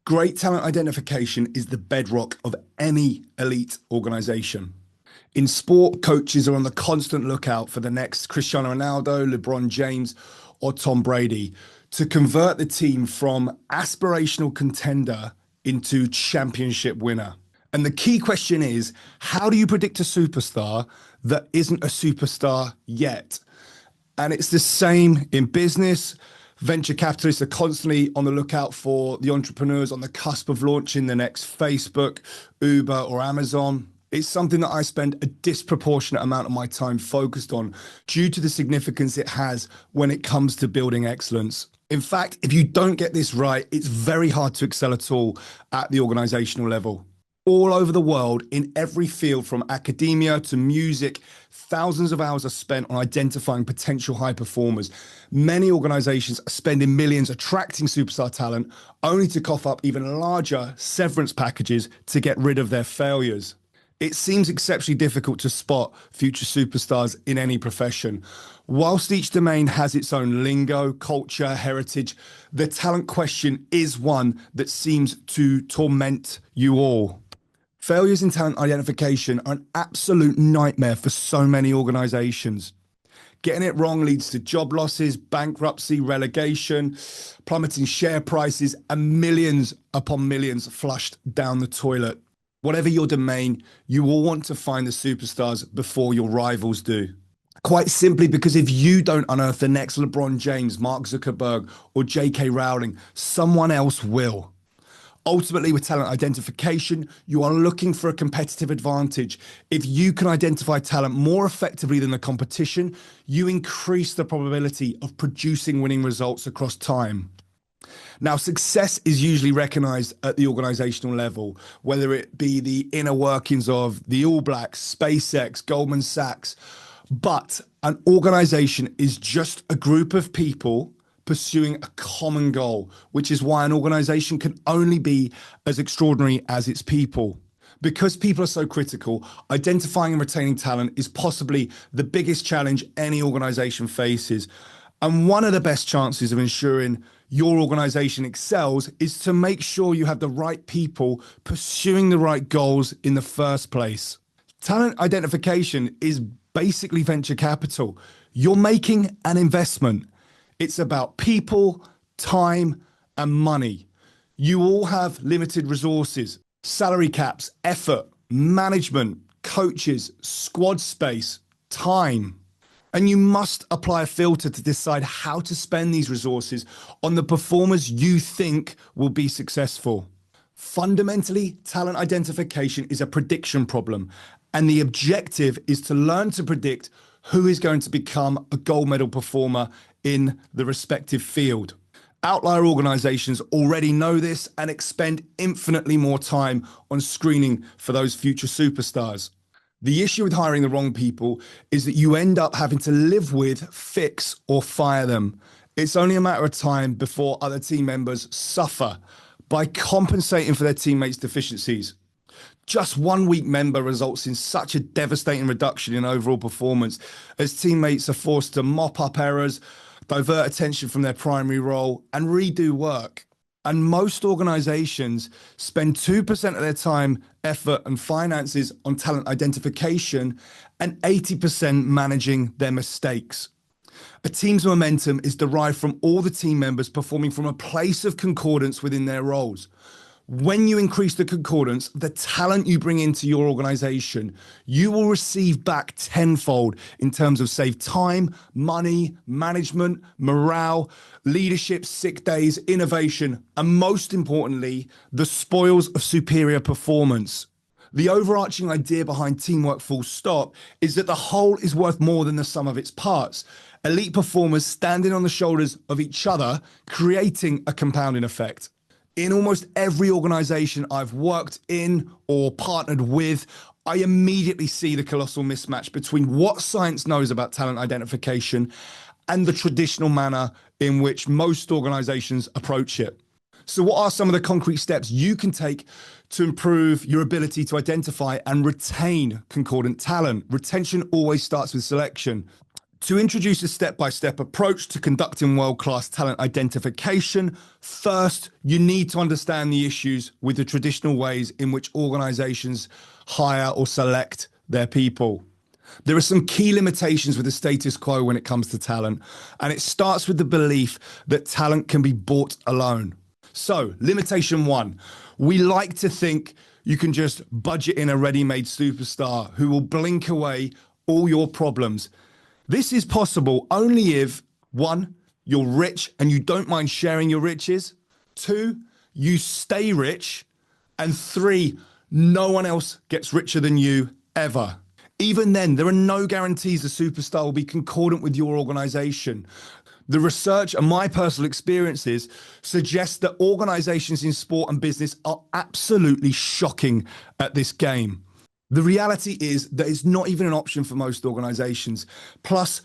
Great talent identification is the bedrock of any elite organization. In sport, coaches are on the constant lookout for the next Cristiano Ronaldo, LeBron James, or Tom Brady to convert the team from aspirational contender into championship winner. And the key question is, how do you predict a superstar that isn't a superstar yet? And it's the same in business. Venture capitalists are constantly on the lookout for the entrepreneurs on the cusp of launching the next Facebook, Uber, or Amazon. It's something that I spend a disproportionate amount of my time focused on due to the significance it has when it comes to building excellence. In fact, if you don't get this right, it's very hard to excel at all at the organizational level. All over the world, in every field from academia to music, thousands of hours are spent on identifying potential high performers. Many organizations are spending millions attracting superstar talent, only to cough up even larger severance packages to get rid of their failures. It seems exceptionally difficult to spot future superstars in any profession. Whilst each domain has its own lingo, culture, heritage, the talent question is one that seems to torment you all. Failures in talent identification are an absolute nightmare for so many organizations. Getting it wrong leads to job losses, bankruptcy, relegation, plummeting share prices, and millions upon millions flushed down the toilet. Whatever your domain, you will want to find the superstars before your rivals do. Quite simply because if you don't unearth the next LeBron James, Mark Zuckerberg, or J.K. Rowling, someone else will. Ultimately, with talent identification, you are looking for a competitive advantage. If you can identify talent more effectively than the competition, you increase the probability of producing winning results across time. Now, success is usually recognized at the organizational level, whether it be the inner workings of the All Blacks, SpaceX, Goldman Sachs. But an organization is just a group of people pursuing a common goal, which is why an organization can only be as extraordinary as its people. Because people are so critical, identifying and retaining talent is possibly the biggest challenge any organization faces. And one of the best chances of ensuring your organization excels is to make sure you have the right people pursuing the right goals in the first place. Talent identification is basically venture capital. You're making an investment. It's about people, time, and money. You all have limited resources, salary caps, effort, management, coaches, squad space, time. And you must apply a filter to decide how to spend these resources on the performers you think will be successful. Fundamentally, talent identification is a prediction problem, and the objective is to learn to predict who is going to become a gold medal performer in the respective field. Outlier organizations already know this and expend infinitely more time on screening for those future superstars. The issue with hiring the wrong people is that you end up having to live with, fix, or fire them. It's only a matter of time before other team members suffer by compensating for their teammates' deficiencies. Just one weak member results in such a devastating reduction in overall performance as teammates are forced to mop up errors, divert attention from their primary role, and redo work. And most organizations spend 2% of their time, effort, and finances on talent identification and 80% managing their mistakes. A team's momentum is derived from all the team members performing from a place of concordance within their roles. When you increase the concordance, the talent you bring into your organization, you will receive back tenfold in terms of saved time, money, management, morale, leadership, sick days, innovation, and most importantly, the spoils of superior performance. The overarching idea behind teamwork full stop is that the whole is worth more than the sum of its parts. Elite performers standing on the shoulders of each other, creating a compounding effect. In almost every organization I've worked in or partnered with, I immediately see the colossal mismatch between what science knows about talent identification and the traditional manner in which most organizations approach it. So what are some of the concrete steps you can take to improve your ability to identify and retain concordant talent? Retention always starts with selection. To introduce a step-by-step approach to conducting world-class talent identification, first, you need to understand the issues with the traditional ways in which organizations hire or select their people. There are some key limitations with the status quo when it comes to talent, and it starts with the belief that talent can be bought alone. So, limitation one, we like to think you can just budget in a ready-made superstar who will blink away all your problems. This is possible only if, one, you're rich and you don't mind sharing your riches. Two, you stay rich. And three, no one else gets richer than you ever. Even then, there are no guarantees a superstar will be concordant with your organization. The research and my personal experiences suggest that organizations in sport and business are absolutely shocking at this game. The reality is that it's not even an option for most organizations. Plus,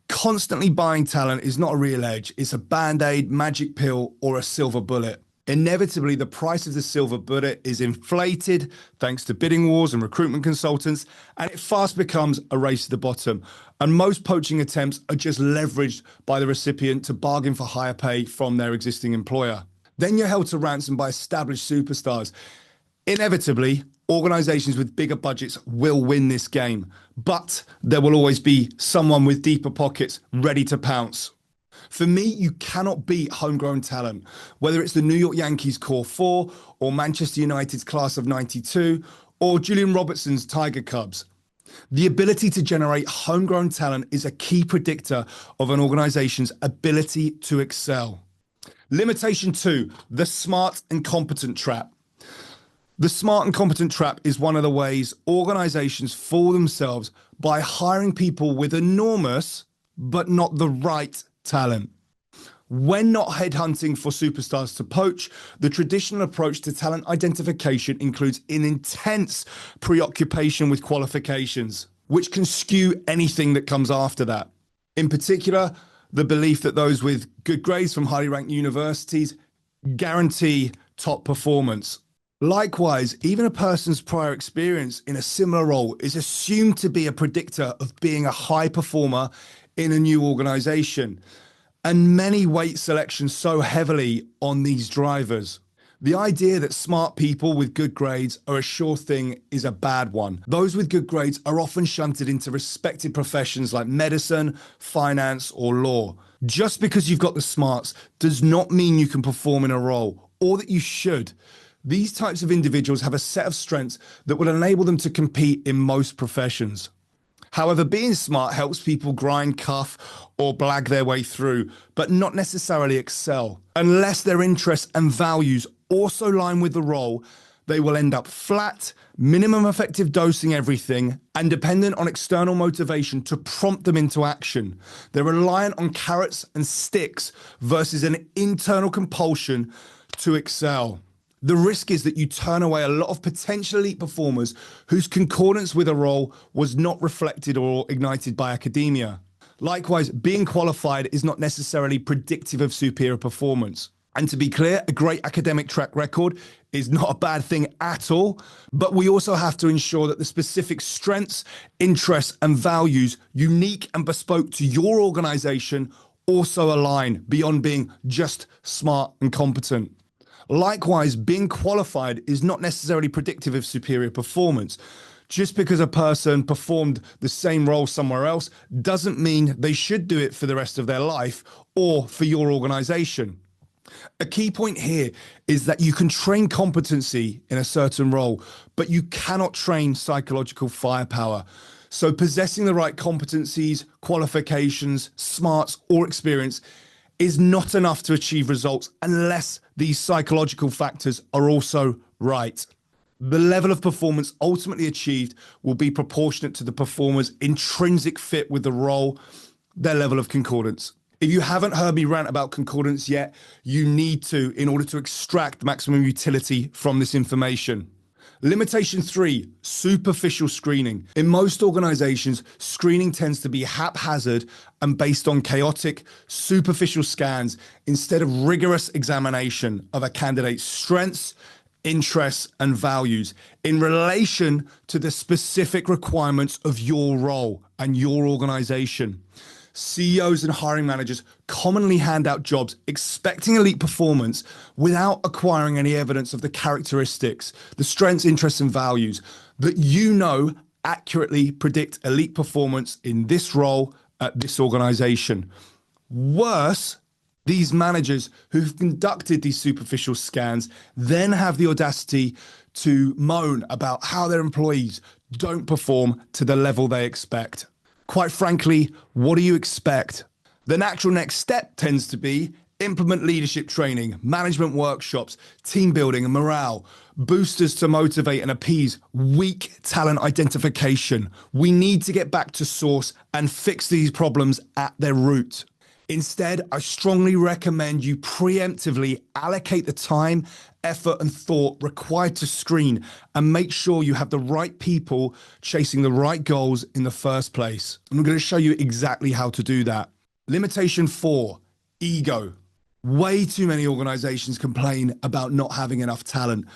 constantly buying talent is not a real edge. It's a band-aid, magic pill, or a silver bullet. Inevitably, the price of the silver bullet is inflated thanks to bidding wars and recruitment consultants, and it fast becomes a race to the bottom. And most poaching attempts are just leveraged by the recipient to bargain for higher pay from their existing employer. Then you're held to ransom by established superstars. Inevitably, organizations with bigger budgets will win this game, but there will always be someone with deeper pockets ready to pounce. For me, you cannot beat homegrown talent, whether it's the New York Yankees core four or Manchester United's class of '92 or Julian Robertson's Tiger Cubs. The ability to generate homegrown talent is a key predictor of an organization's ability to excel. Limitation two, the smart and competent trap. The smart and competent trap is one of the ways organizations fool themselves by hiring people with enormous, but not the right talent. When not headhunting for superstars to poach, the traditional approach to talent identification includes an intense preoccupation with qualifications, which can skew anything that comes after that. In particular, the belief that those with good grades from highly ranked universities guarantee top performance. Likewise, even a person's prior experience in a similar role is assumed to be a predictor of being a high performer in a new organization. And many weight selection so heavily on these drivers. The idea that smart people with good grades are a sure thing is a bad one. Those with good grades are often shunted into respected professions like medicine, finance, or law. Just because you've got the smarts does not mean you can perform in a role, or that you should. These types of individuals have a set of strengths that will enable them to compete in most professions. However, being smart helps people grind, cuff, or blag their way through, but not necessarily excel. Unless their interests and values also line with the role, they will end up flat, minimum effective dosing everything, and dependent on external motivation to prompt them into action. They're reliant on carrots and sticks versus an internal compulsion to excel. The risk is that you turn away a lot of potential elite performers whose concordance with a role was not reflected or ignited by academia. Likewise, being qualified is not necessarily predictive of superior performance. And to be clear, a great academic track record is not a bad thing at all, but we also have to ensure that the specific strengths, interests, and values unique and bespoke to your organization also align beyond being just smart and competent. Likewise, being qualified is not necessarily predictive of superior performance. Just because a person performed the same role somewhere else doesn't mean they should do it for the rest of their life or for your organization. A key point here is that you can train competency in a certain role, but you cannot train psychological firepower. So possessing the right competencies, qualifications, smarts, or experience is not enough to achieve results unless these psychological factors are also right. The level of performance ultimately achieved will be proportionate to the performer's intrinsic fit with the role, their level of concordance. If you haven't heard me rant about concordance yet, you need to in order to extract maximum utility from this information. Limitation 3, superficial screening. In most organizations, screening tends to be haphazard and based on chaotic, superficial scans instead of rigorous examination of a candidate's strengths, interests, and values in relation to the specific requirements of your role and your organization. CEOs and hiring managers commonly hand out jobs expecting elite performance without acquiring any evidence of the characteristics, the strengths, interests, and values that accurately predict elite performance in this role at this organization. Worse, these managers who've conducted these superficial scans then have the audacity to moan about how their employees don't perform to the level they expect. Quite frankly, what do you expect? The natural next step tends to be implement leadership training, management workshops, team building and morale, boosters to motivate and appease weak talent identification. We need to get back to source and fix these problems at their root. Instead, I strongly recommend you preemptively allocate the time, effort, and thought required to screen and make sure you have the right people chasing the right goals in the first place. And I'm going to show you exactly how to do that. Limitation 4, ego. Way too many organizations complain about not having enough talent,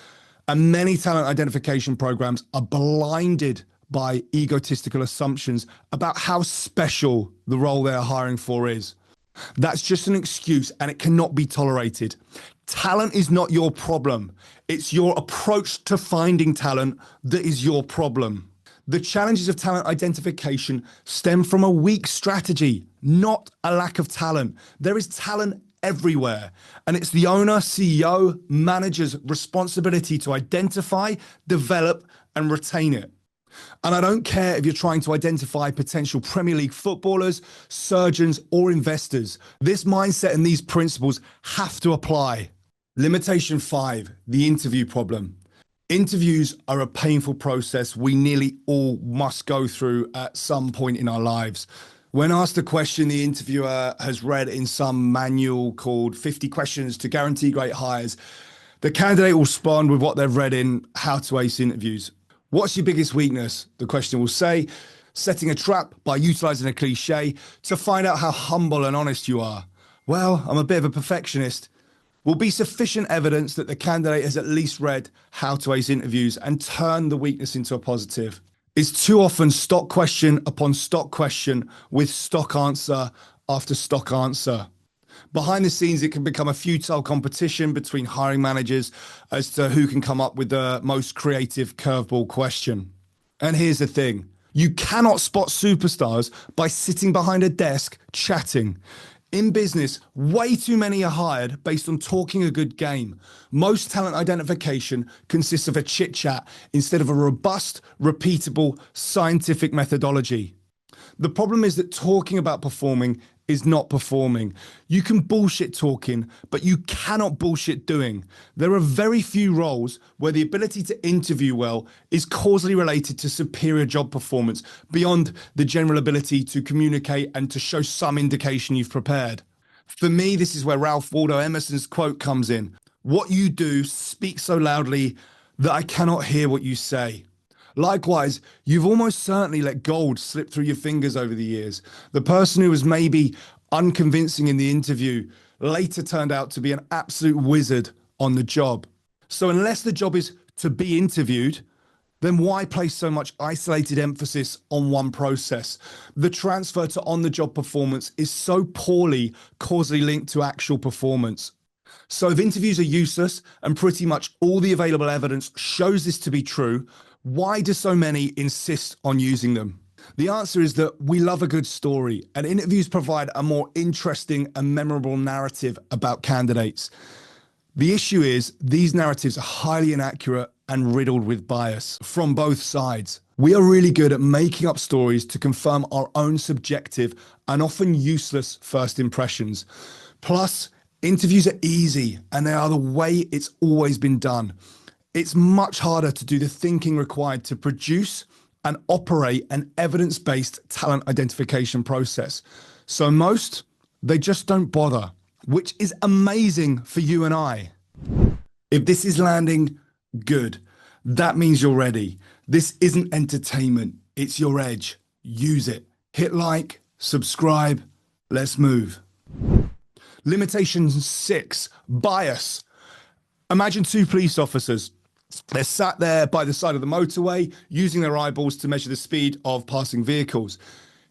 and many talent identification programs are blinded by egotistical assumptions about how special the role they're hiring for is. That's just an excuse and it cannot be tolerated. Talent is not your problem. It's your approach to finding talent that is your problem. The challenges of talent identification stem from a weak strategy, not a lack of talent. There is talent everywhere, and it's the owner, CEO, manager's responsibility to identify, develop, and retain it. And I don't care if you're trying to identify potential Premier League footballers, surgeons, or investors. This mindset and these principles have to apply. Limitation 5, the interview problem. Interviews are a painful process we nearly all must go through at some point in our lives. When asked a question the interviewer has read in some manual called 50 Questions to Guarantee Great Hires, the candidate will respond with what they've read in How to Ace Interviews. What's your biggest weakness? The question will say, setting a trap by utilizing a cliche to find out how humble and honest you are. Well, I'm a bit of a perfectionist. Will be sufficient evidence that the candidate has at least read How to Ace Interviews and turn the weakness into a positive. It's too often stock question upon stock question with stock answer after stock answer. Behind the scenes, it can become a futile competition between hiring managers as to who can come up with the most creative curveball question. And here's the thing. You cannot spot superstars by sitting behind a desk chatting. In business, way too many are hired based on talking a good game. Most talent identification consists of a chit-chat instead of a robust, repeatable, scientific methodology. The problem is that talking about performing is not performing. You can bullshit talking, but you cannot bullshit doing. There are very few roles where the ability to interview well is causally related to superior job performance beyond the general ability to communicate and to show some indication you've prepared. For me, this is where Ralph Waldo Emerson's quote comes in. What you do speaks so loudly that I cannot hear what you say. Likewise, you've almost certainly let gold slip through your fingers over the years. The person who was maybe unconvincing in the interview later turned out to be an absolute wizard on the job. So unless the job is to be interviewed, then why place so much isolated emphasis on one process? The transfer to on-the-job performance is so poorly causally linked to actual performance. So if interviews are useless and pretty much all the available evidence shows this to be true, why do so many insist on using them? The answer is that we love a good story, and interviews provide a more interesting and memorable narrative about candidates. The issue is these narratives are highly inaccurate and riddled with bias from both sides. We are really good at making up stories to confirm our own subjective and often useless first impressions. Plus, interviews are easy and they are the way it's always been done. It's much harder to do the thinking required to produce and operate an evidence-based talent identification process. So most, they just don't bother, which is amazing for you and I. If this is landing, good. That means you're ready. This isn't entertainment, it's your edge. Use it. Hit like, subscribe, let's move. Limitation 6, bias. Imagine two police officers. They're sat there by the side of the motorway, using their eyeballs to measure the speed of passing vehicles.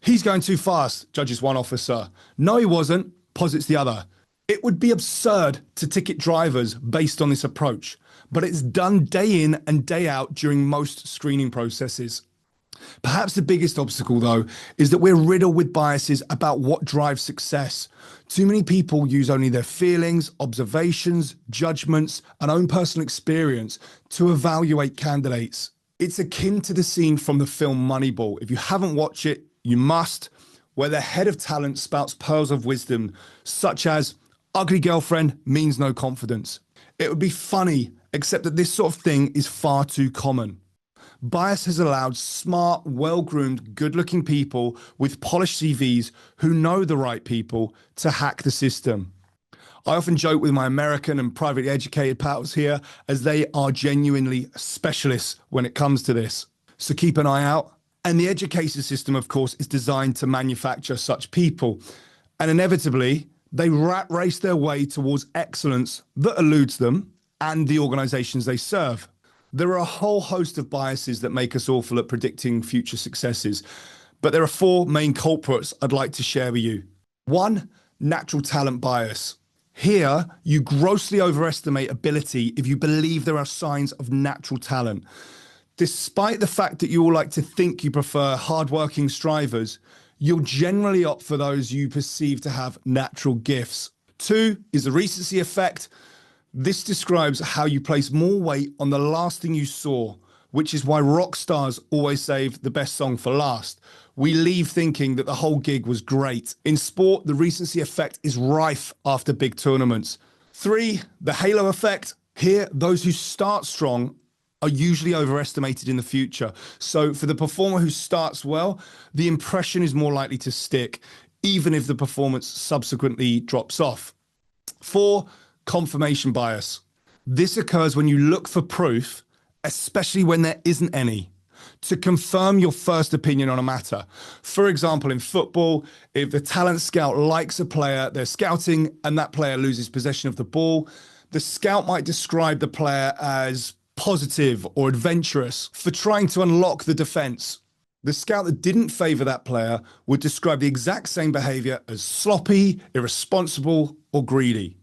He's going too fast, judges one officer. No, he wasn't, posits the other. It would be absurd to ticket drivers based on this approach, but it's done day in and day out during most screening processes. Perhaps the biggest obstacle, though, is that we're riddled with biases about what drives success. Too many people use only their feelings, observations, judgments, and own personal experience to evaluate candidates. It's akin to the scene from the film Moneyball. If you haven't watched it, you must, where the head of talent spouts pearls of wisdom, such as, ugly girlfriend means no confidence. It would be funny, except that this sort of thing is far too common. Bias has allowed smart, well-groomed, good-looking people with polished CVs who know the right people to hack the system. I often joke with my American and privately educated pals here, as they are genuinely specialists when it comes to this. So keep an eye out. And the education system, of course, is designed to manufacture such people. And inevitably, they rat race their way towards excellence that eludes them and the organizations they serve. There are a whole host of biases that make us awful at predicting future successes, but there are four main culprits I'd like to share with you. One, natural talent bias. Here, you grossly overestimate ability if you believe there are signs of natural talent. Despite the fact that you all like to think you prefer hardworking strivers, you'll generally opt for those you perceive to have natural gifts. Two is the recency effect. This describes how you place more weight on the last thing you saw, which is why rock stars always save the best song for last. We leave thinking that the whole gig was great. In sport, the recency effect is rife after big tournaments. Three, the halo effect. Here, those who start strong are usually overestimated in the future. So for the performer who starts well, the impression is more likely to stick, even if the performance subsequently drops off. Four, confirmation bias. This occurs when you look for proof, especially when there isn't any, to confirm your first opinion on a matter. For example, in football, if the talent scout likes a player they're scouting and that player loses possession of the ball, the scout might describe the player as positive or adventurous for trying to unlock the defense. The scout that didn't favor that player would describe the exact same behavior as sloppy, irresponsible, or greedy.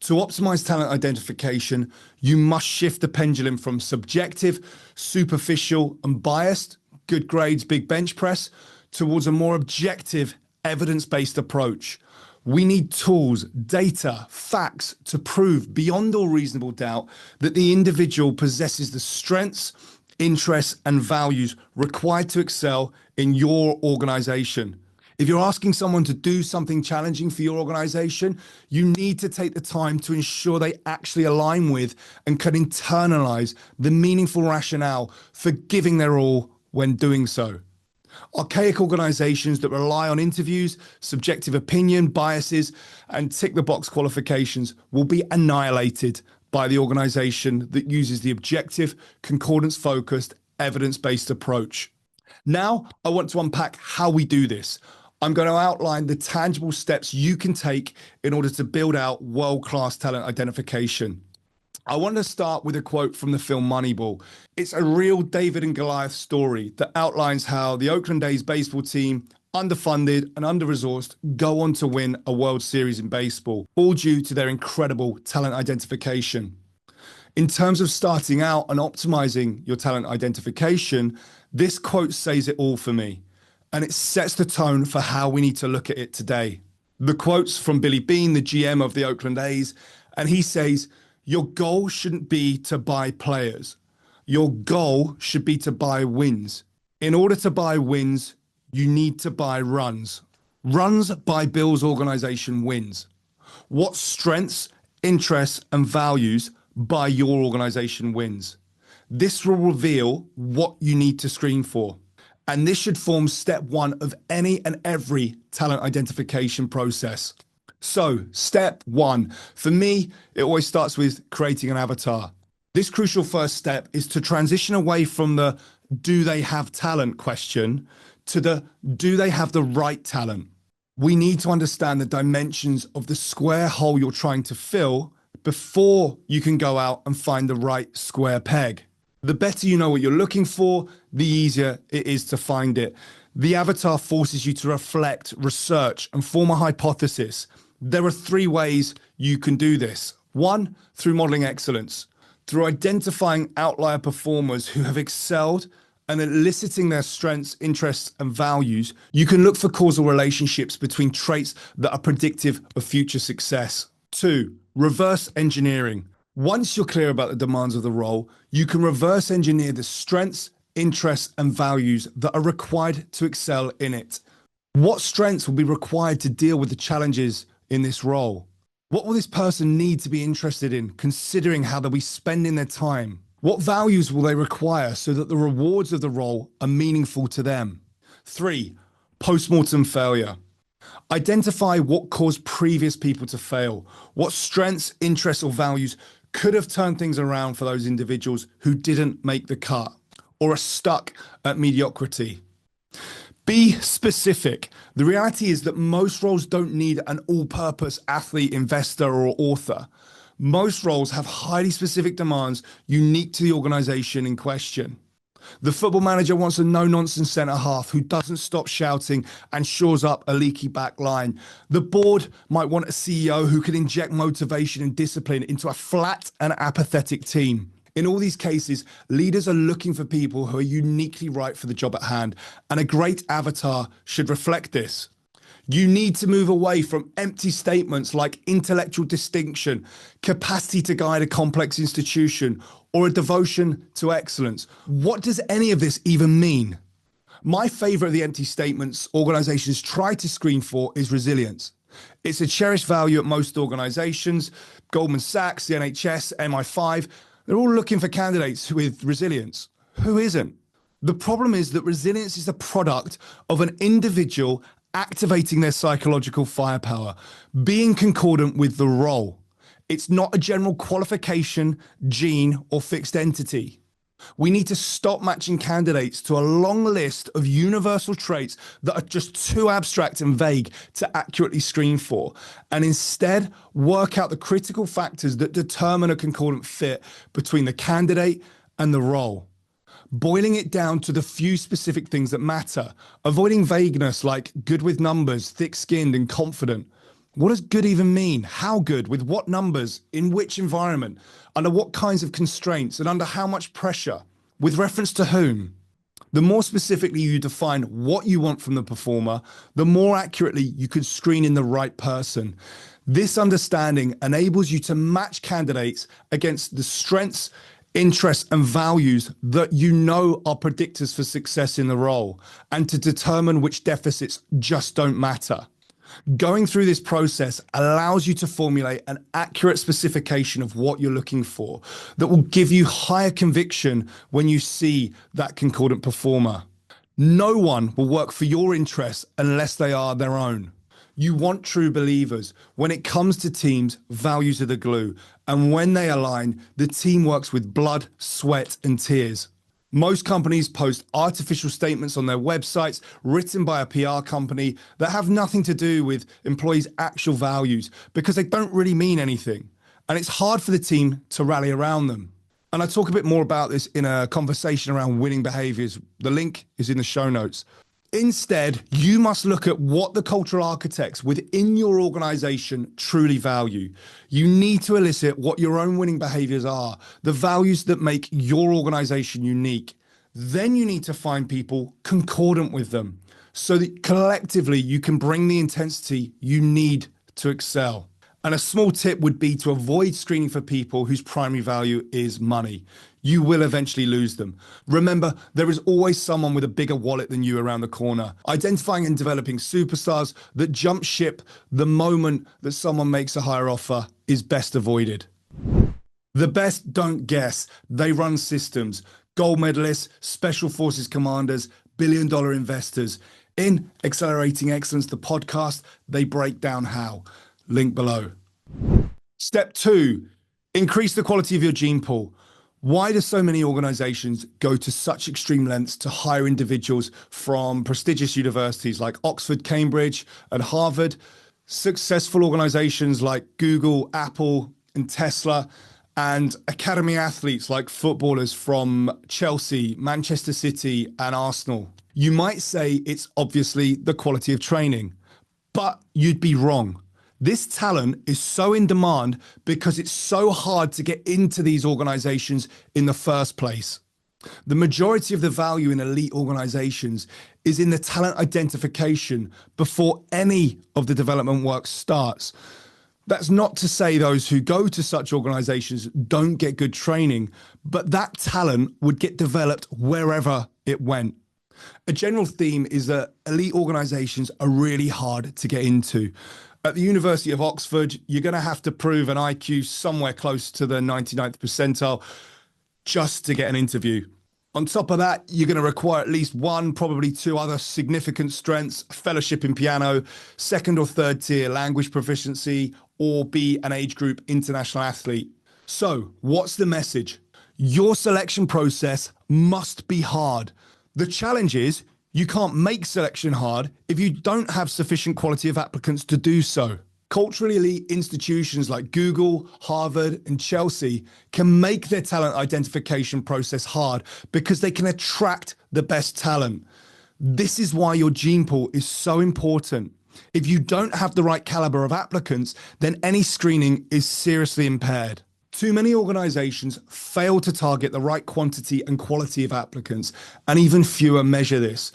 To optimize talent identification, you must shift the pendulum from subjective, superficial, and biased, good grades, big bench press, towards a more objective, evidence-based approach. We need tools, data, facts to prove beyond all reasonable doubt that the individual possesses the strengths, interests, and values required to excel in your organization. If you're asking someone to do something challenging for your organization, you need to take the time to ensure they actually align with and can internalize the meaningful rationale for giving their all when doing so. Archaic organizations that rely on interviews, subjective opinion, biases, and tick-the-box qualifications will be annihilated by the organization that uses the objective, concordance-focused, evidence-based approach. Now, I want to unpack how we do this. I'm going to outline the tangible steps you can take in order to build out world-class talent identification. I want to start with a quote from the film Moneyball. It's a real David and Goliath story that outlines how the Oakland A's baseball team, underfunded and under-resourced, go on to win a World Series in baseball, all due to their incredible talent identification. In terms of starting out and optimizing your talent identification, this quote says it all for me, and it sets the tone for how we need to look at it today. The quote's from Billy Beane, the GM of the Oakland A's, and he says, "Your goal shouldn't be to buy players. Your goal should be to buy wins. In order to buy wins, you need to buy runs. Runs by Bill's organization wins. What strengths, interests, and values by your organization wins. This will reveal what you need to screen for. And this should form step one of any and every talent identification process." So, step one, for me, it always starts with creating an avatar. This crucial first step is to transition away from the "do they have talent" question to the "do they have the right talent?" We need to understand the dimensions of the square hole you're trying to fill before you can go out and find the right square peg. The better you know what you're looking for, the easier it is to find it. The avatar forces you to reflect, research, and form a hypothesis. There are three ways you can do this. One, through modeling excellence, through identifying outlier performers who have excelled and eliciting their strengths, interests, and values. You can look for causal relationships between traits that are predictive of future success. Two, reverse engineering. Once you're clear about the demands of the role, you can reverse engineer the strengths, interests, and values that are required to excel in it. What strengths will be required to deal with the challenges in this role? What will this person need to be interested in, considering how they'll be spending their time? What values will they require so that the rewards of the role are meaningful to them? Three, postmortem failure. Identify what caused previous people to fail. What strengths, interests, or values could have turned things around for those individuals who didn't make the cut or are stuck at mediocrity. Be specific. The reality is that most roles don't need an all-purpose athlete, investor, or author. Most roles have highly specific demands unique to the organization in question. The football manager wants a no-nonsense centre half who doesn't stop shouting and shores up a leaky back line. The board might want a CEO who can inject motivation and discipline into a flat and apathetic team. In all these cases, leaders are looking for people who are uniquely right for the job at hand, and a great avatar should reflect this. You need to move away from empty statements like intellectual distinction, capacity to guide a complex institution, or a devotion to excellence. What does any of this even mean? My favorite of the empty statements organizations try to screen for is resilience. It's a cherished value at most organizations. Goldman Sachs, the NHS, MI5, they're all looking for candidates with resilience. Who isn't? The problem is that resilience is a product of an individual activating their psychological firepower, being concordant with the role. It's not a general qualification, gene, or fixed entity. We need to stop matching candidates to a long list of universal traits that are just too abstract and vague to accurately screen for, and instead work out the critical factors that determine a concordant fit between the candidate and the role. Boiling it down to the few specific things that matter, avoiding vagueness like good with numbers, thick-skinned and confident. What does good even mean? How good? With what numbers? In which environment? Under what kinds of constraints? And under how much pressure? With reference to whom? The more specifically you define what you want from the performer, the more accurately you could screen in the right person. This understanding enables you to match candidates against the strengths, interests, and values that you know are predictors for success in the role, and to determine which deficits just don't matter. Going through this process allows you to formulate an accurate specification of what you're looking for that will give you higher conviction when you see that concordant performer. No one will work for your interests unless they are their own. You want true believers. When it comes to teams, values are the glue. And when they align, the team works with blood, sweat, and tears. Most companies post artificial statements on their websites written by a PR company that have nothing to do with employees' actual values because they don't really mean anything. And it's hard for the team to rally around them. And I talk a bit more about this in a conversation around winning behaviors. The link is in the show notes. Instead, you must look at what the cultural architects within your organization truly value. You need to elicit what your own winning behaviors are, the values that make your organization unique. Then you need to find people concordant with them so that collectively you can bring the intensity you need to excel. And a small tip would be to avoid screening for people whose primary value is money. You will eventually lose them. Remember, there is always someone with a bigger wallet than you around the corner. Identifying and developing superstars that jump ship the moment that someone makes a higher offer is best avoided. The best don't guess. They run systems. Gold medalists, special forces commanders, billion-dollar investors. In Accelerating Excellence, the podcast, they break down how. Link below. Step 2, increase the quality of your gene pool. Why do so many organizations go to such extreme lengths to hire individuals from prestigious universities like Oxford, Cambridge, and Harvard? Successful organizations like Google, Apple, and Tesla and academy athletes like footballers from Chelsea, Manchester City, and Arsenal. You might say it's obviously the quality of training, but you'd be wrong. This talent is so in demand because it's so hard to get into these organizations in the first place. The majority of the value in elite organizations is in the talent identification before any of the development work starts. That's not to say those who go to such organizations don't get good training, but that talent would get developed wherever it went. A general theme is that elite organizations are really hard to get into. At the University of Oxford, you're going to have to prove an IQ somewhere close to the 99th percentile just to get an interview. On top of that, you're going to require at least one, probably two other significant strengths: fellowship in piano, second or third tier language proficiency, or be an age group international athlete. So what's the message? Your selection process must be hard. The challenge is you can't make selection hard if you don't have sufficient quality of applicants to do so. Culturally elite institutions like Google, Harvard, and Chelsea can make their talent identification process hard because they can attract the best talent. This is why your gene pool is so important. If you don't have the right caliber of applicants, then any screening is seriously impaired. Too many organizations fail to target the right quantity and quality of applicants, and even fewer measure this.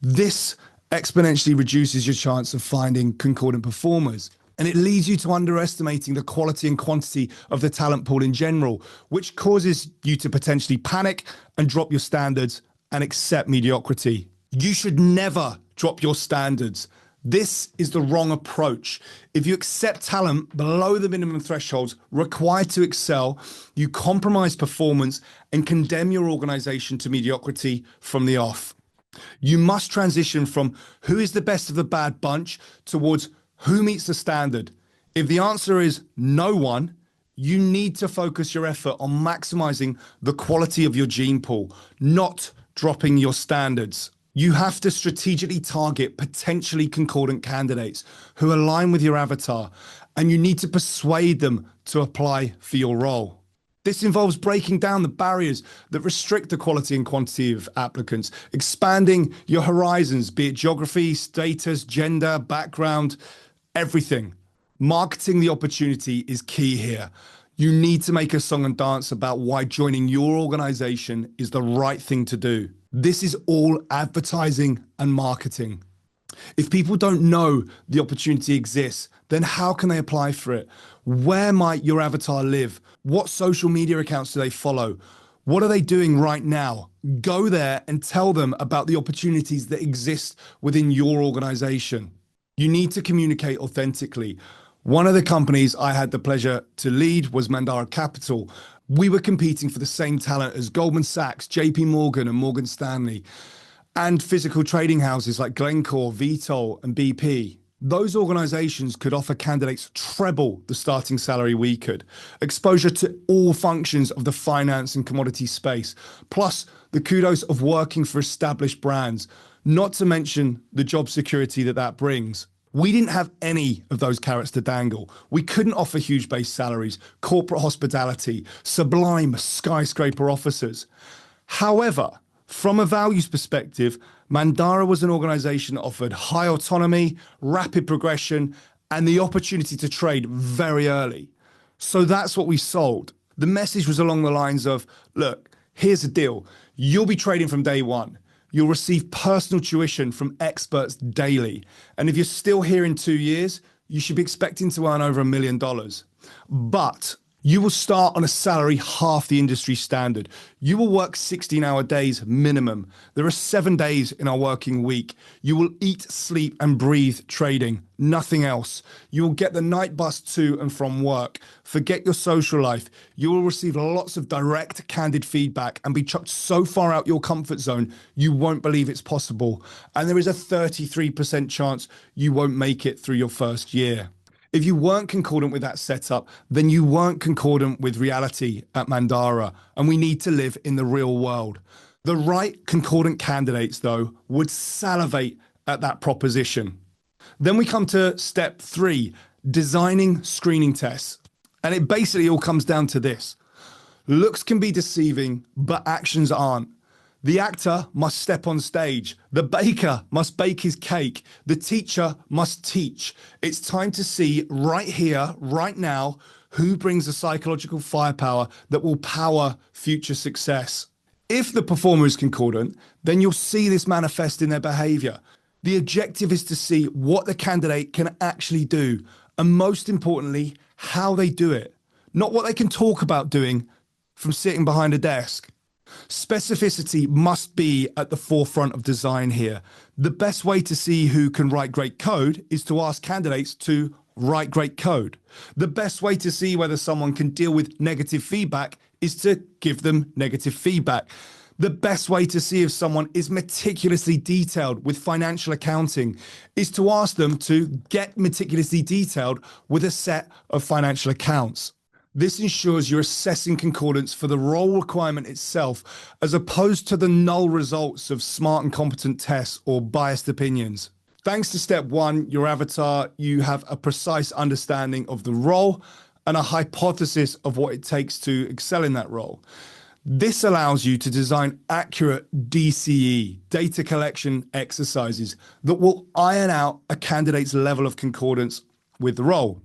This exponentially reduces your chance of finding concordant performers, and it leads you to underestimating the quality and quantity of the talent pool in general, which causes you to potentially panic and drop your standards and accept mediocrity. You should never drop your standards. This is the wrong approach. If you accept talent below the minimum thresholds required to excel, you compromise performance and condemn your organization to mediocrity from the off. You must transition from who is the best of the bad bunch towards who meets the standard. If the answer is no one, you need to focus your effort on maximizing the quality of your gene pool, not dropping your standards. You have to strategically target potentially concordant candidates who align with your avatar, and you need to persuade them to apply for your role. This involves breaking down the barriers that restrict the quality and quantity of applicants, expanding your horizons, be it geography, status, gender, background, everything. Marketing the opportunity is key here. You need to make a song and dance about why joining your organization is the right thing to do. This is all advertising and marketing. If people don't know the opportunity exists, then how can they apply for it? Where might your avatar live? What social media accounts do they follow? What are they doing right now? Go there and tell them about the opportunities that exist within your organization. You need to communicate authentically. One of the companies I had the pleasure to lead was Mandara Capital. We were competing for the same talent as Goldman Sachs, JP Morgan, and Morgan Stanley, and physical trading houses like Glencore, Vitol, and BP. Those organizations could offer candidates treble the starting salary we could, exposure to all functions of the finance and commodity space, plus the kudos of working for established brands, not to mention the job security that brings. We didn't have any of those carrots to dangle. We couldn't offer huge base salaries, corporate hospitality, sublime skyscraper offices. However, from a values perspective, Mandara was an organization that offered high autonomy, rapid progression, and the opportunity to trade very early. So that's what we sold. The message was along the lines of, look, here's the deal. You'll be trading from day one. You'll receive personal tuition from experts daily. And if you're still here in 2 years, you should be expecting to earn over $1 million. But you will start on a salary half the industry standard. You will work 16-hour days minimum. There are 7 days in our working week. You will eat, sleep, and breathe trading, nothing else. You will get the night bus to and from work. Forget your social life. You will receive lots of direct, candid feedback and be chucked so far out your comfort zone, you won't believe it's possible. And there is a 33% chance you won't make it through your first year. If you weren't concordant with that setup, then you weren't concordant with reality at Mandara, and we need to live in the real world. The right concordant candidates, though, would salivate at that proposition. Then we come to step 3, designing screening tests. And it basically all comes down to this. Looks can be deceiving, but actions aren't. The actor must step on stage. The baker must bake his cake. The teacher must teach. It's time to see right here, right now, who brings the psychological firepower that will power future success. If the performer is concordant, then you'll see this manifest in their behavior. The objective is to see what the candidate can actually do, and most importantly, how they do it, not what they can talk about doing from sitting behind a desk. Specificity must be at the forefront of design here. The best way to see who can write great code is to ask candidates to write great code. The best way to see whether someone can deal with negative feedback is to give them negative feedback. The best way to see if someone is meticulously detailed with financial accounting is to ask them to get meticulously detailed with a set of financial accounts. This ensures you're assessing concordance for the role requirement itself, as opposed to the null results of smart and competent tests or biased opinions. Thanks to step one, your avatar, you have a precise understanding of the role and a hypothesis of what it takes to excel in that role. This allows you to design accurate DCE, data collection exercises, that will iron out a candidate's level of concordance with the role.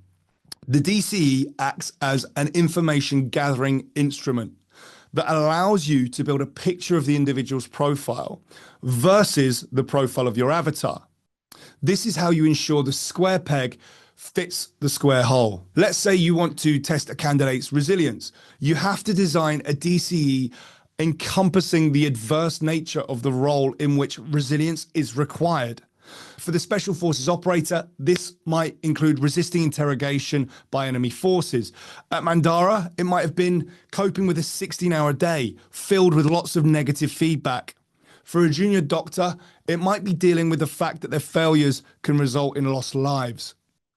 The DCE acts as an information gathering instrument that allows you to build a picture of the individual's profile versus the profile of your avatar. This is how you ensure the square peg fits the square hole. Let's say you want to test a candidate's resilience. You have to design a DCE encompassing the adverse nature of the role in which resilience is required. For the Special Forces operator, this might include resisting interrogation by enemy forces. At Mandara, it might have been coping with a 16-hour day filled with lots of negative feedback. For a junior doctor, it might be dealing with the fact that their failures can result in lost lives.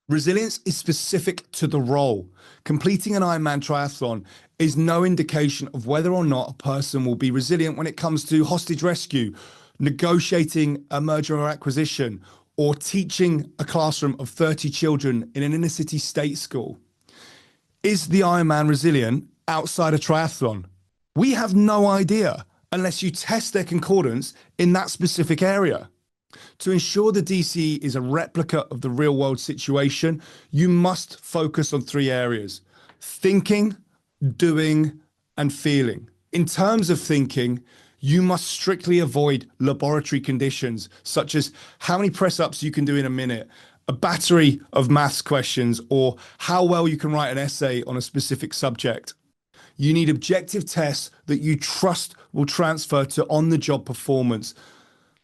Resilience is specific to the role. Completing an Ironman triathlon is no indication of whether or not a person will be resilient when it comes to hostage rescue, negotiating a merger or acquisition, or teaching a classroom of 30 children in an inner city state school. Is the Ironman resilient outside a triathlon? We have no idea unless you test their concordance in that specific area. To ensure the DCE is a replica of the real world situation, you must focus on three areas: thinking, doing, and feeling. In terms of thinking, you must strictly avoid laboratory conditions, such as how many press-ups you can do in a minute, a battery of maths questions, or how well you can write an essay on a specific subject. You need objective tests that you trust will transfer to on-the-job performance.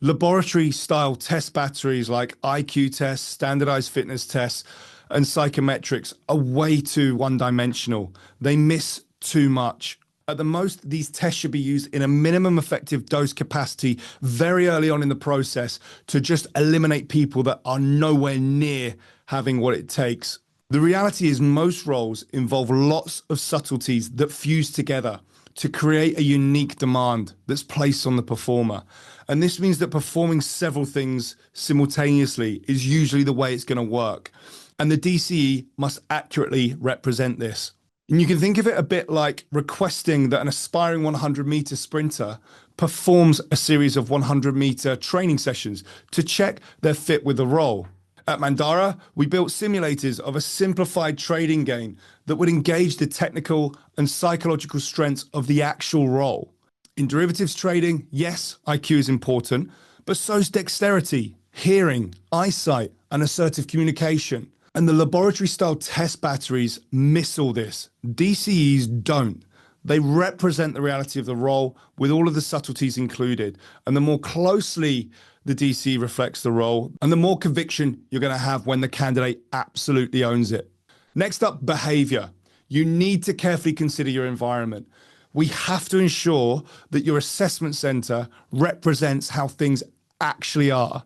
Laboratory-style test batteries like IQ tests, standardized fitness tests, and psychometrics are way too one-dimensional. They miss too much. At the most, these tests should be used in a minimum effective dose capacity very early on in the process to just eliminate people that are nowhere near having what it takes. The reality is most roles involve lots of subtleties that fuse together to create a unique demand that's placed on the performer. And this means that performing several things simultaneously is usually the way it's going to work. And the DCE must accurately represent this. And you can think of it a bit like requesting that an aspiring 100-meter sprinter performs a series of 100-meter training sessions to check their fit with the role. At Mandara, we built simulators of a simplified trading game that would engage the technical and psychological strengths of the actual role. In derivatives trading, yes, IQ is important, but so is dexterity, hearing, eyesight, and assertive communication. And the laboratory-style test batteries miss all this. DCEs don't. They represent the reality of the role with all of the subtleties included. And the more closely the DCE reflects the role, and the more conviction you're going to have when the candidate absolutely owns it. Next up, behavior. You need to carefully consider your environment. We have to ensure that your assessment center represents how things actually are.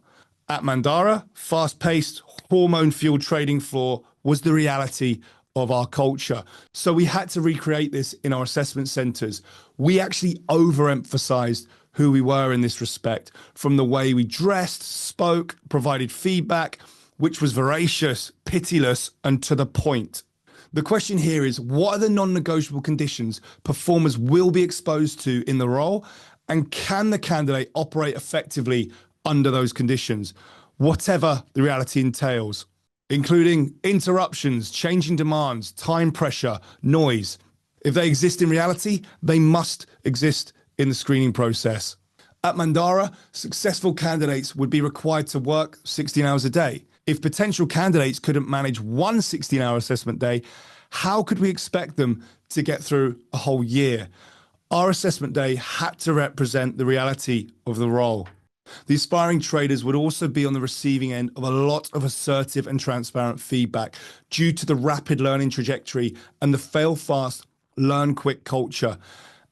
At Mandara, fast-paced, hormone-fueled trading floor was the reality of our culture. So we had to recreate this in our assessment centers. We actually overemphasized who we were in this respect, from the way we dressed, spoke, provided feedback, which was voracious, pitiless, and to the point. The question here is, what are the non-negotiable conditions performers will be exposed to in the role? And can the candidate operate effectively under those conditions, whatever the reality entails, including interruptions, changing demands, time pressure, noise? If they exist in reality, they must exist in the screening process. At Mandara, successful candidates would be required to work 16 hours a day. If potential candidates couldn't manage one 16-hour assessment day, how could we expect them to get through a whole year? Our assessment day had to represent the reality of the role. The aspiring traders would also be on the receiving end of a lot of assertive and transparent feedback due to the rapid learning trajectory and the fail fast, learn quick culture.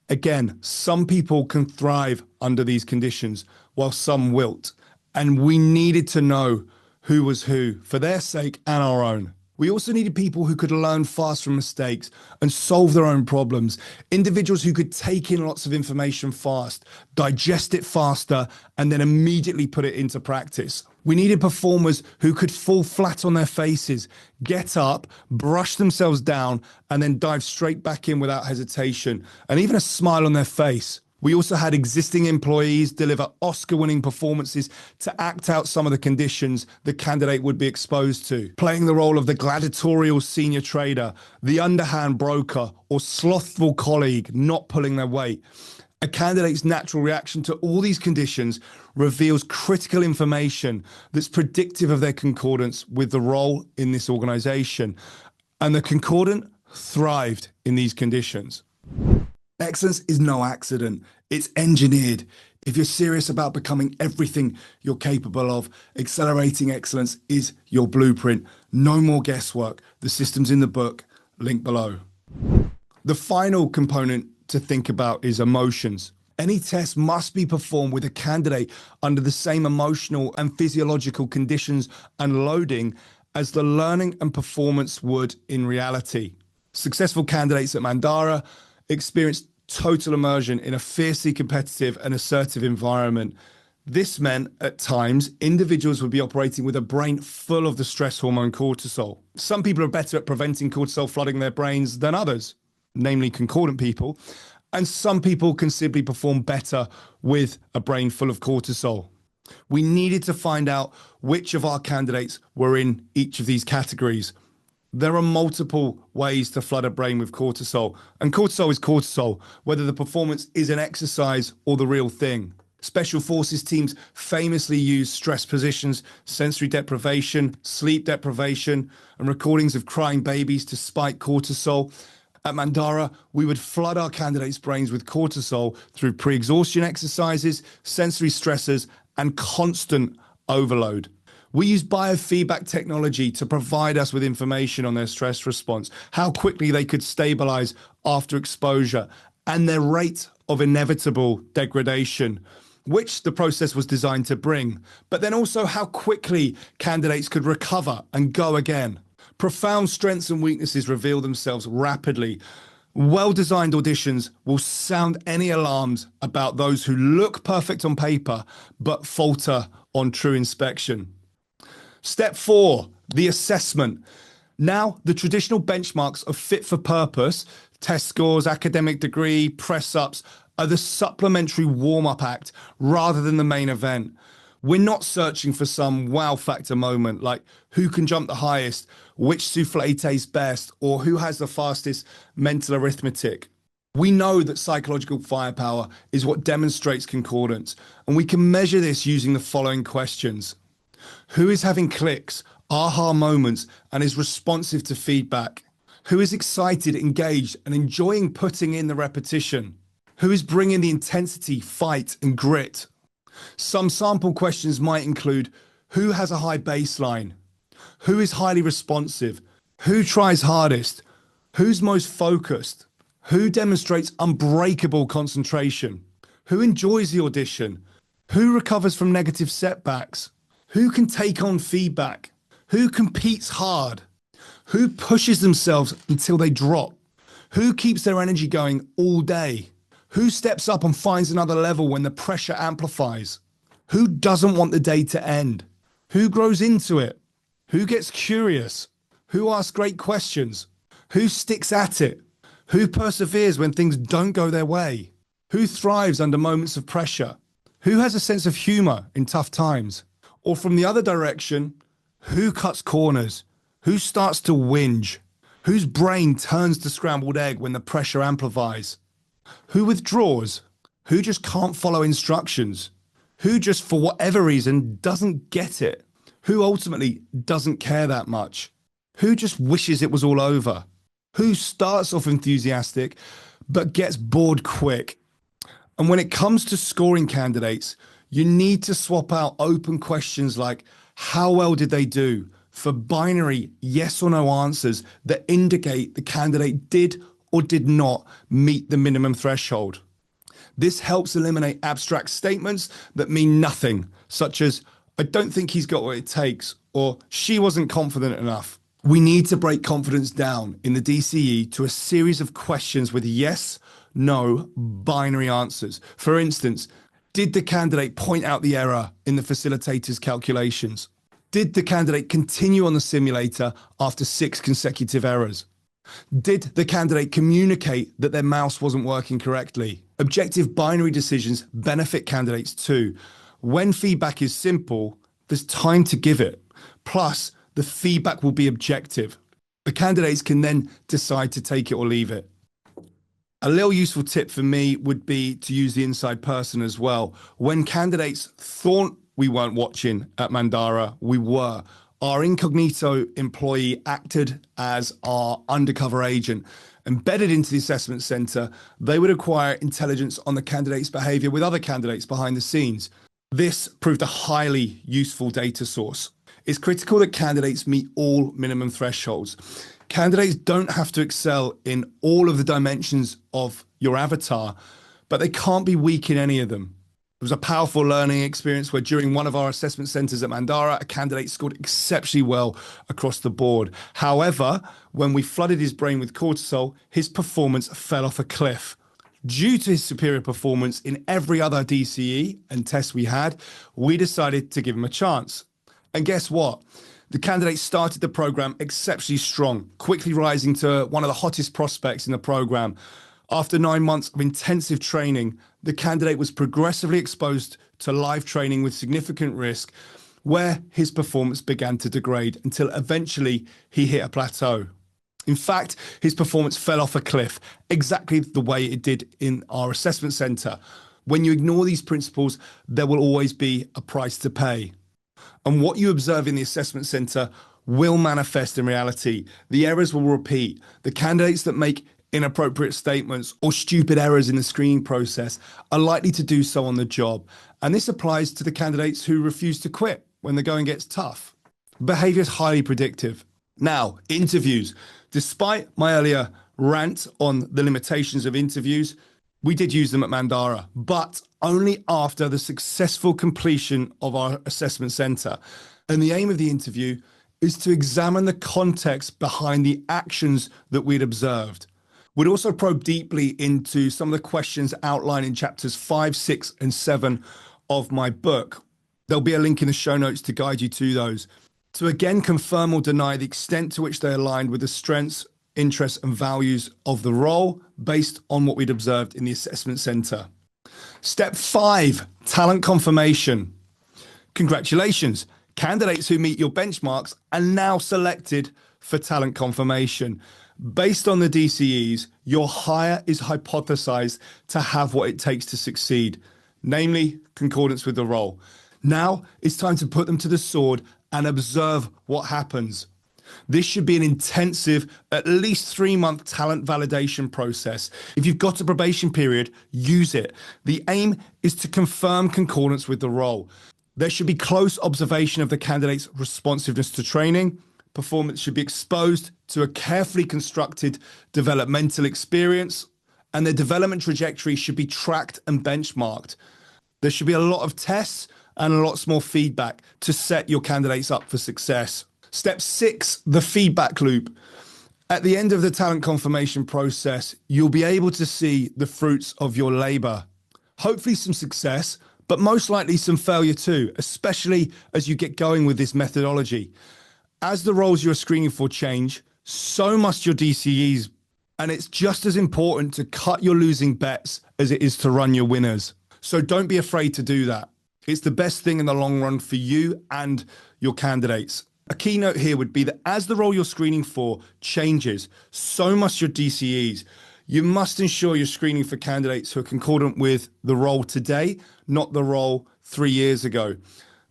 Again, some people can thrive under these conditions while some wilt. And we needed to know who was who for their sake and our own. We also needed people who could learn fast from mistakes and solve their own problems. Individuals who could take in lots of information fast, digest it faster, and then immediately put it into practice. We needed performers who could fall flat on their faces, get up, brush themselves down, and then dive straight back in without hesitation, and even a smile on their face. We also had existing employees deliver Oscar-winning performances to act out some of the conditions the candidate would be exposed to, playing the role of the gladiatorial senior trader, the underhand broker, or slothful colleague not pulling their weight. A candidate's natural reaction to all these conditions reveals critical information that's predictive of their concordance with the role in this organization. And the concordant thrived in these conditions. Excellence is no accident. It's engineered. If you're serious about becoming everything you're capable of, accelerating excellence is your blueprint. No more guesswork. The system's in the book. Link below. The final component to think about is emotions. Any test must be performed with a candidate under the same emotional and physiological conditions and loading as the learning and performance would in reality. Successful candidates at Mandara experienced total immersion in a fiercely competitive and assertive environment. This meant, at times, individuals would be operating with a brain full of the stress hormone cortisol. Some people are better at preventing cortisol flooding their brains than others, namely concordant people, and some people can simply perform better with a brain full of cortisol. We needed to find out which of our candidates were in each of these categories. There are multiple ways to flood a brain with cortisol, and cortisol is cortisol, whether the performance is an exercise or the real thing. Special forces teams famously use stress positions, sensory deprivation, sleep deprivation, and recordings of crying babies to spike cortisol. At Mandara, we would flood our candidates' brains with cortisol through pre-exhaustion exercises, sensory stressors, and constant overload. We use biofeedback technology to provide us with information on their stress response, how quickly they could stabilize after exposure, and their rate of inevitable degradation, which the process was designed to bring, but then also how quickly candidates could recover and go again. Profound strengths and weaknesses reveal themselves rapidly. Well-designed auditions will sound any alarms about those who look perfect on paper, but falter on true inspection. Step 4, the assessment. Now, the traditional benchmarks of fit for purpose, test scores, academic degree, press-ups, are the supplementary warm-up act rather than the main event. We're not searching for some wow factor moment like who can jump the highest, which souffle tastes best, or who has the fastest mental arithmetic. We know that psychological firepower is what demonstrates concordance, and we can measure this using the following questions. Who is having clicks, aha moments, and is responsive to feedback? Who is excited, engaged, and enjoying putting in the repetition? Who is bringing the intensity, fight, and grit? Some sample questions might include who has a high baseline? Who is highly responsive? Who tries hardest? Who's most focused? Who demonstrates unbreakable concentration? Who enjoys the audition? Who recovers from negative setbacks? Who can take on feedback? Who competes hard? Who pushes themselves until they drop? Who keeps their energy going all day? Who steps up and finds another level when the pressure amplifies? Who doesn't want the day to end? Who grows into it? Who gets curious? Who asks great questions? Who sticks at it? Who perseveres when things don't go their way? Who thrives under moments of pressure? Who has a sense of humor in tough times? Or from the other direction, who cuts corners? Who starts to whinge? Whose brain turns to scrambled egg when the pressure amplifies? Who withdraws? Who just can't follow instructions? Who just, for whatever reason, doesn't get it? Who ultimately doesn't care that much? Who just wishes it was all over? Who starts off enthusiastic but gets bored quick? And when it comes to scoring candidates, you need to swap out open questions like, how well did they do, for binary yes or no answers that indicate the candidate did or did not meet the minimum threshold. This helps eliminate abstract statements that mean nothing, such as, I don't think he's got what it takes, or she wasn't confident enough. We need to break confidence down in the DCE to a series of questions with yes, no, binary answers. For instance, did the candidate point out the error in the facilitator's calculations? Did the candidate continue on the simulator after 6 consecutive errors? Did the candidate communicate that their mouse wasn't working correctly? Objective binary decisions benefit candidates too. When feedback is simple, there's time to give it. Plus, the feedback will be objective. The candidates can then decide to take it or leave it. A little useful tip for me would be to use the inside person as well. When candidates thought we weren't watching at Mandara, we were. Our incognito employee acted as our undercover agent. Embedded into the assessment center, they would acquire intelligence on the candidate's behavior with other candidates behind the scenes. This proved a highly useful data source. It's critical that candidates meet all minimum thresholds. Candidates don't have to excel in all of the dimensions of your avatar, but they can't be weak in any of them. It was a powerful learning experience where during one of our assessment centers at Mandara, a candidate scored exceptionally well across the board. However, when we flooded his brain with cortisol, his performance fell off a cliff. Due to his superior performance in every other DCE and test we had, we decided to give him a chance. And guess what? The candidate started the program exceptionally strong, quickly rising to one of the hottest prospects in the program. After 9 months of intensive training, the candidate was progressively exposed to live training with significant risk, where his performance began to degrade until eventually he hit a plateau. In fact, his performance fell off a cliff, exactly the way it did in our assessment center. When you ignore these principles, there will always be a price to pay. And what you observe in the assessment center will manifest in reality. The errors will repeat. The candidates that make inappropriate statements or stupid errors in the screening process are likely to do so on the job. And this applies to the candidates who refuse to quit when the going gets tough. Behavior is highly predictive. Now, interviews. Despite my earlier rant on the limitations of interviews, we did use them at Mandara, but only after the successful completion of our assessment center. And the aim of the interview is to examine the context behind the actions that we'd observed. We'd also probe deeply into some of the questions outlined in chapters 5, 6, and 7 of my book. There'll be a link in the show notes to guide you to those, to again confirm or deny the extent to which they aligned with the strengths, interests, and values of the role based on what we'd observed in the assessment center. Step 5, talent confirmation. Congratulations, candidates who meet your benchmarks are now selected for talent confirmation. Based on the DCEs, your hire is hypothesized to have what it takes to succeed, namely concordance with the role. Now it's time to put them to the sword and observe what happens. This should be an intensive, at least 3-month talent validation process. If you've got a probation period, use it. The aim is to confirm concordance with the role. There should be close observation of the candidate's responsiveness to training. Performance should be exposed to a carefully constructed developmental experience, and their development trajectory should be tracked and benchmarked. There should be a lot of tests and lots more feedback to set your candidates up for success. Step 6, the feedback loop. At the end of the talent confirmation process, you'll be able to see the fruits of your labor. Hopefully some success, but most likely some failure too, especially as you get going with this methodology. As the roles you're screening for change, So must your DCEs. And it's just as important to cut your losing bets as it is to run your winners. So don't be afraid to do that. It's the best thing in the long run for you and your candidates. A keynote here would be that as the role you're screening for changes, so must your DCEs. You must ensure you're screening for candidates who are concordant with the role today, not the role 3 years ago.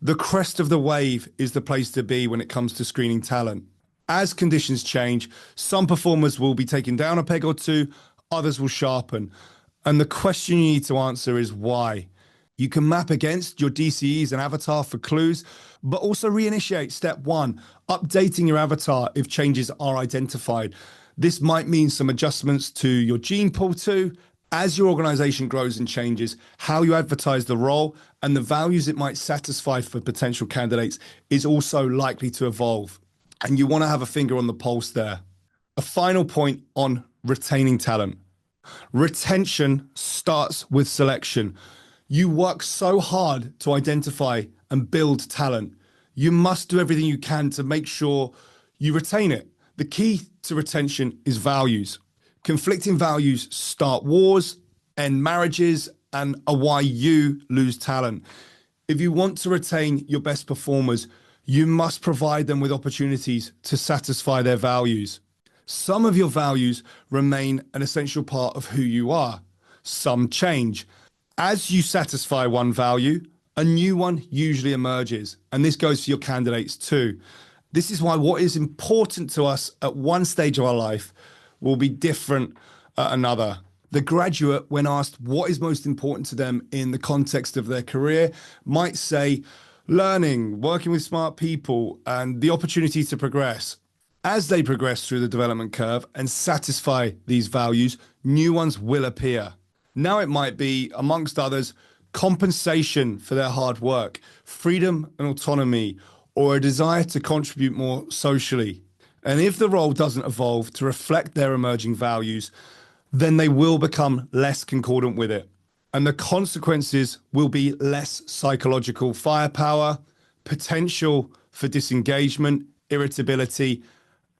The crest of the wave is the place to be when it comes to screening talent. As conditions change, some performers will be taken down a peg or two, others will sharpen. And the question you need to answer is why. You can map against your DCEs and avatar for clues, but also reinitiate step one, updating your avatar if changes are identified. This might mean some adjustments to your gene pool too. As your organization grows and changes, how you advertise the role and the values it might satisfy for potential candidates is also likely to evolve. And you want to have a finger on the pulse there. A final point on retaining talent. Retention starts with selection. You work so hard to identify and build talent. You must do everything you can to make sure you retain it. The key to retention is values. Conflicting values start wars, end marriages, and are why you lose talent. If you want to retain your best performers, you must provide them with opportunities to satisfy their values. Some of your values remain an essential part of who you are. Some change. As you satisfy one value, a new one usually emerges, and this goes for your candidates too. This is why what is important to us at one stage of our life will be different at another. The graduate, when asked what is most important to them in the context of their career, might say learning, working with smart people, and the opportunity to progress. As they progress through the development curve and satisfy these values, new ones will appear. Now it might be, amongst others, compensation for their hard work, freedom and autonomy, or a desire to contribute more socially. And if the role doesn't evolve to reflect their emerging values, then they will become less concordant with it. And the consequences will be less psychological firepower, potential for disengagement, irritability,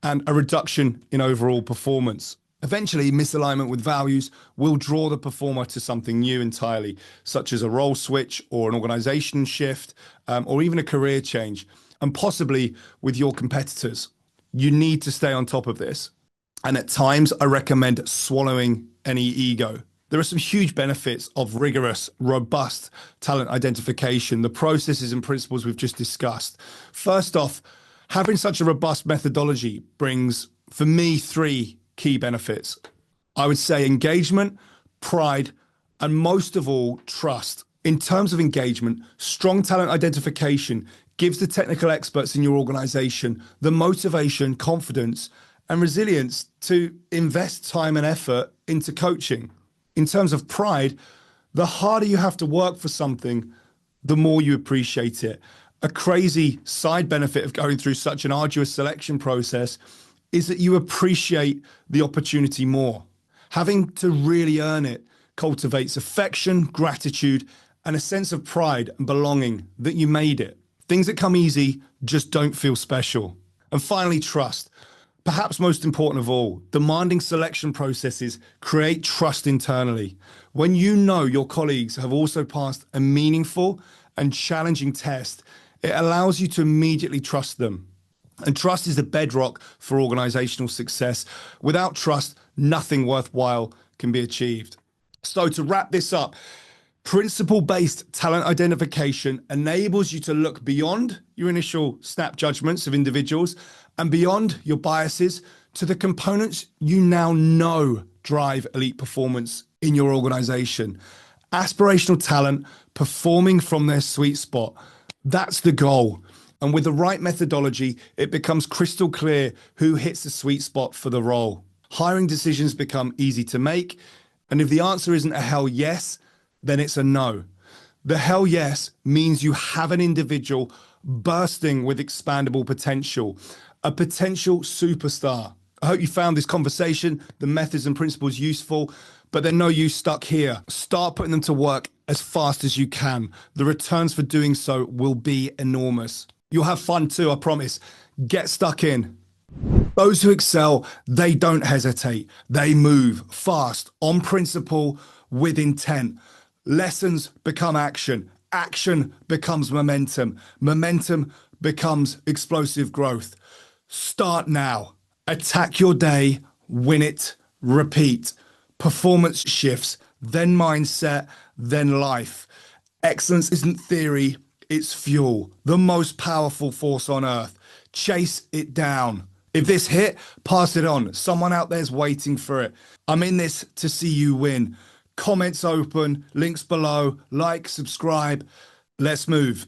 and a reduction in overall performance. Eventually, misalignment with values will draw the performer to something new entirely, such as a role switch or an organization shift, or even a career change, and possibly with your competitors. You need to stay on top of this. And at times, I recommend swallowing any ego. There are some huge benefits of rigorous, robust talent identification, the processes and principles we've just discussed. First off, having such a robust methodology brings, for me, 3 key benefits. I would say engagement, pride, and most of all, trust. In terms of engagement, strong talent identification gives the technical experts in your organization the motivation, confidence, and resilience to invest time and effort into coaching. In terms of pride, the harder you have to work for something, the more you appreciate it. A crazy side benefit of going through such an arduous selection process is that you appreciate the opportunity more. Having to really earn it cultivates affection, gratitude, and a sense of pride and belonging that you made it. Things that come easy just don't feel special. And finally, trust. Perhaps most important of all, demanding selection processes create trust internally. When you know your colleagues have also passed a meaningful and challenging test, it allows you to immediately trust them. And trust is the bedrock for organizational success. Without trust, nothing worthwhile can be achieved. So to wrap this up, principle-based talent identification enables you to look beyond your initial snap judgments of individuals and beyond your biases to the components you now know drive elite performance in your organization. Aspirational talent performing from their sweet spot. That's the goal. And with the right methodology, it becomes crystal clear who hits the sweet spot for the role. Hiring decisions become easy to make. And if the answer isn't a hell yes, then it's a no. The hell yes means you have an individual bursting with expandable potential, a potential superstar. I hope you found this conversation, the methods and principles useful, but they're no use stuck here. Start putting them to work as fast as you can. The returns for doing so will be enormous. You'll have fun too, I promise. Get stuck in. Those who excel, they don't hesitate. They move fast, on principle, with intent. Lessons become action. Action becomes momentum. Momentum becomes explosive growth. Start now. Attack your day. Win it. Repeat. Performance shifts, then mindset, then life. Excellence isn't theory, it's fuel. The most powerful force on earth. Chase it down. If this hit, pass it on. Someone out there's waiting for it. I'm in this to see you win. Comments open, links below, like, subscribe. Let's move.